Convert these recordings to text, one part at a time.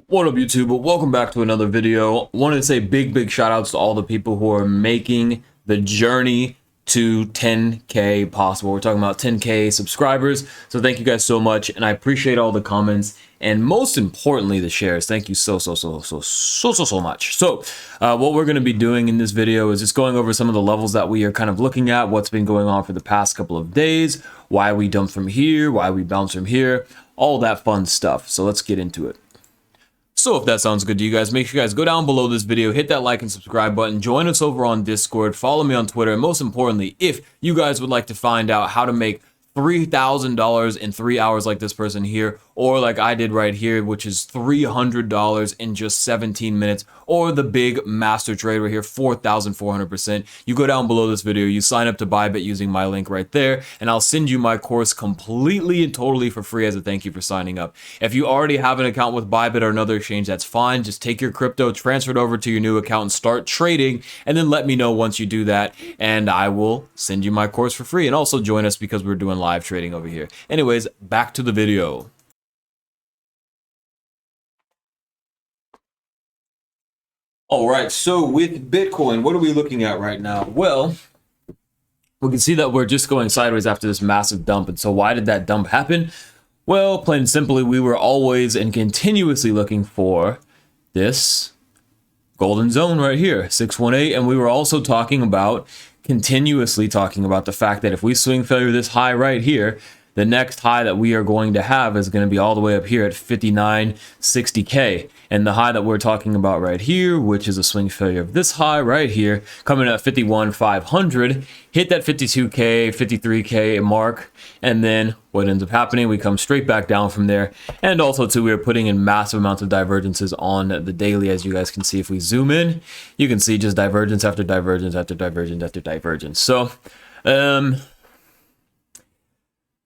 What up, YouTube? Welcome back to another video. Wanted to say big shout outs to all the people who are making the journey to 10K possible. We're talking about 10K subscribers, so thank you guys so much, and I appreciate all the comments and most importantly the shares. Thank you so much. So what we're going to be doing in this video is just going over some of the levels that we are kind of looking at, what's been going on for the past couple of days, why we dumped from here, why we bounced from here, all that fun stuff. So let's get into it. So if that sounds good to you guys, make sure you guys go down below this video, hit that like and subscribe button, join us over on Discord, follow me on Twitter, and most importantly, if you guys would like to find out how to make $3,000 in 3 hours like this person here, or like I did right here, which is $300 in just 17 minutes, or the big master trade right here, 4,400%. You go down below this video, you sign up to Bybit using my link right there, and I'll send you my course completely and totally for free as a thank you for signing up. If you already have an account with Bybit or another exchange, that's fine. Just take your crypto, transfer it over to your new account and start trading, and then let me know once you do that, and I will send you my course for free. And also join us because we're doing live trading over here. Anyways, back to the video. All right, so with Bitcoin, what are we looking at right now? Well, we can see that we're just going sideways after this massive dump. And so why did that dump happen? Well, plain and simply, we were always and continuously looking for this golden zone right here, 618. And we were also continuously talking about the fact that if we swing failure this high right here, the next high that we are going to have is going to be all the way up here at 5960K. And the high that we're talking about right here, which is a swing failure of this high right here, coming at 51,500, hit that 52K, 53K mark. And then what ends up happening, we come straight back down from there. And also too, we are putting in massive amounts of divergences on the daily. As you guys can see, if we zoom in, you can see just divergence after divergence after divergence after divergence. So,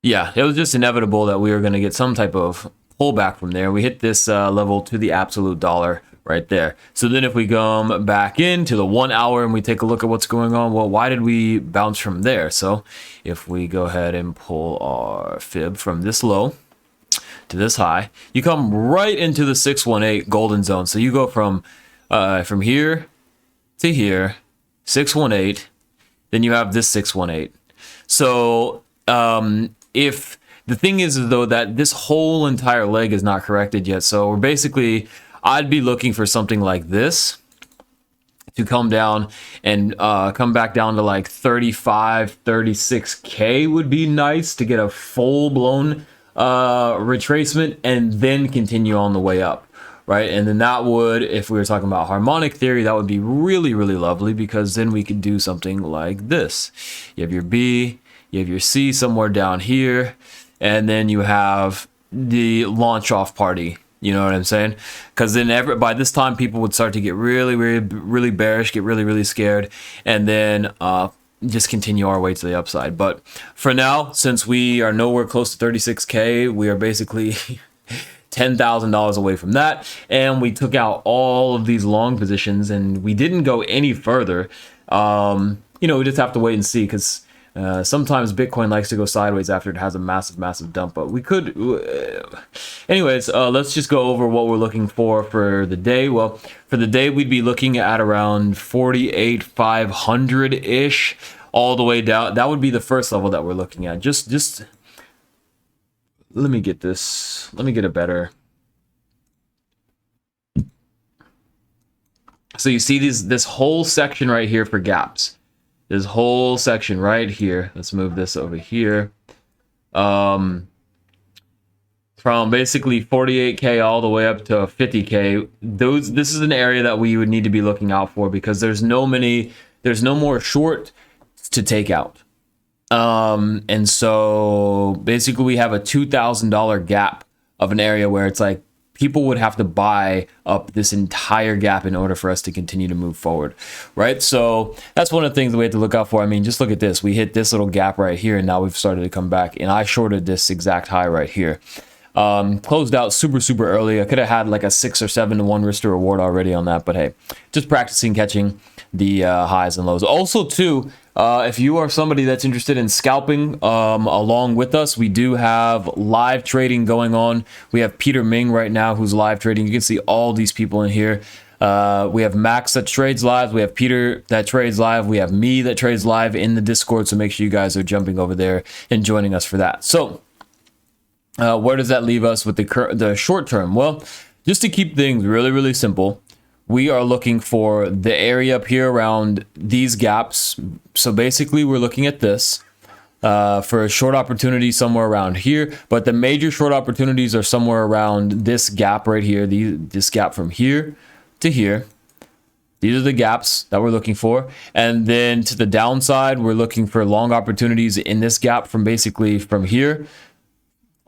yeah, it was just inevitable that we were going to get some type of pullback from there. We hit this level to the absolute dollar right there. So then if we come back into the 1 hour and we take a look at what's going on, well, why did we bounce from there? So if we go ahead and pull our fib from this low to this high, you come right into the 618 golden zone. So you go from here to here, 618, then you have this 618. So if the thing is though that this whole entire leg is not corrected yet, so we're basically, I'd be looking for something like this to come down and come back down to like 35, 36K would be nice to get a full-blown retracement and then continue on the way up, right? And then that would, if we were talking about harmonic theory, that would be really lovely, because then we could do something like this. You have your B, you have your C somewhere down here, and then you have the launch off party. You know what I'm saying? Because then by this time, people would start to get really bearish, get really scared, and then just continue our way to the upside. But for now, since we are nowhere close to 36K, we are basically $10,000 away from that, and we took out all of these long positions, and we didn't go any further. You know, we just have to wait and see, because sometimes Bitcoin likes to go sideways after it has a massive dump, but we could anyways, let's just go over what we're looking for the day. Well, for the day, we'd be looking at around 48,500 ish all the way down. That would be the first level that we're looking at. Just let me get this, let me get a better. So you see this whole section right here for gaps. This whole section right here, let's move this over here, from basically 48K all the way up to 50K. This is an area that we would need to be looking out for, because there's no more short to take out. And so basically we have a $2,000 gap of an area where it's like, people would have to buy up this entire gap in order for us to continue to move forward, right? So that's one of the things we have to look out for. I mean, just look at this. We hit this little gap right here, and now we've started to come back. And I shorted this exact high right here. Closed out super early. I could have had like a 6 or 7 to 1 risk to reward already on that, but hey, just practicing catching the highs and lows. Also, too, If you are somebody that's interested in scalping along with us, we do have live trading going on. We have Peter Ming right now who's live trading. You can see all these people in here. We have Max that trades live. We have Peter that trades live. We have me that trades live in the Discord. So make sure you guys are jumping over there and joining us for that. So where does that leave us with the short term? Well, just to keep things really, really simple, we are looking for the area up here around these gaps. So basically we're looking at this for a short opportunity somewhere around here, but the major short opportunities are somewhere around this gap right here, this gap from here to here. These are the gaps that we're looking for. And then to the downside, we're looking for long opportunities in this gap from basically from here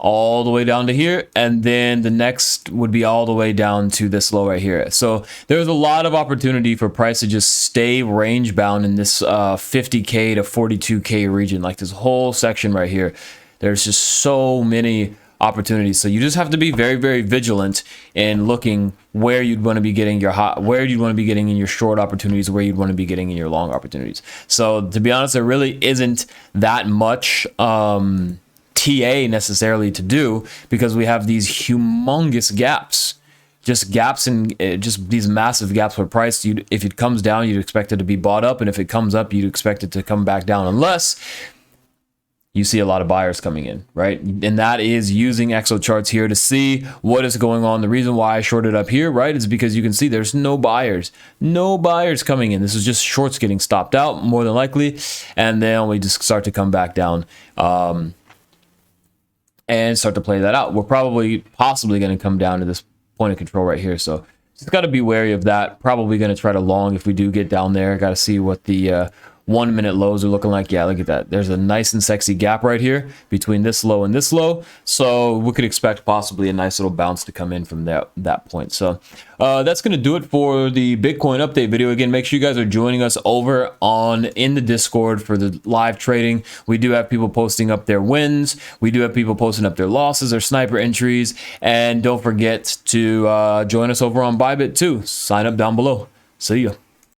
all the way down to here, and then the next would be all the way down to this low right here. So there's a lot of opportunity for price to just stay range bound in this 50k to 42k region, like this whole section right here. There's just so many opportunities. So you just have to be very, very vigilant in looking where you'd want to be getting your where you'd want to be getting in your short opportunities, where you'd want to be getting in your long opportunities. So to be honest, there really isn't that much TA necessarily to do, because we have these humongous gaps, just gaps in just these massive gaps where price, if it comes down, you'd expect it to be bought up, and if it comes up, you'd expect it to come back down, unless you see a lot of buyers coming in, right? And that is using Exo charts here to see what is going on. The reason why I shorted up here, right, is because you can see there's no buyers coming in. This is just shorts getting stopped out more than likely, and then we just start to come back down and start to play that out. We're possibly going to come down to this point of control right here. So just got to be wary of that. Probably going to try to long if we do get down there. Got to see what the 1 minute lows are looking like. Yeah, look at that. There's a nice and sexy gap right here between this low and this low. So we could expect possibly a nice little bounce to come in from that point. So that's going to do it for the Bitcoin update video. Again, make sure you guys are joining us over in the Discord for the live trading. We do have people posting up their wins. We do have people posting up their losses, their sniper entries. And don't forget to join us over on Bybit too. Sign up down below. See ya.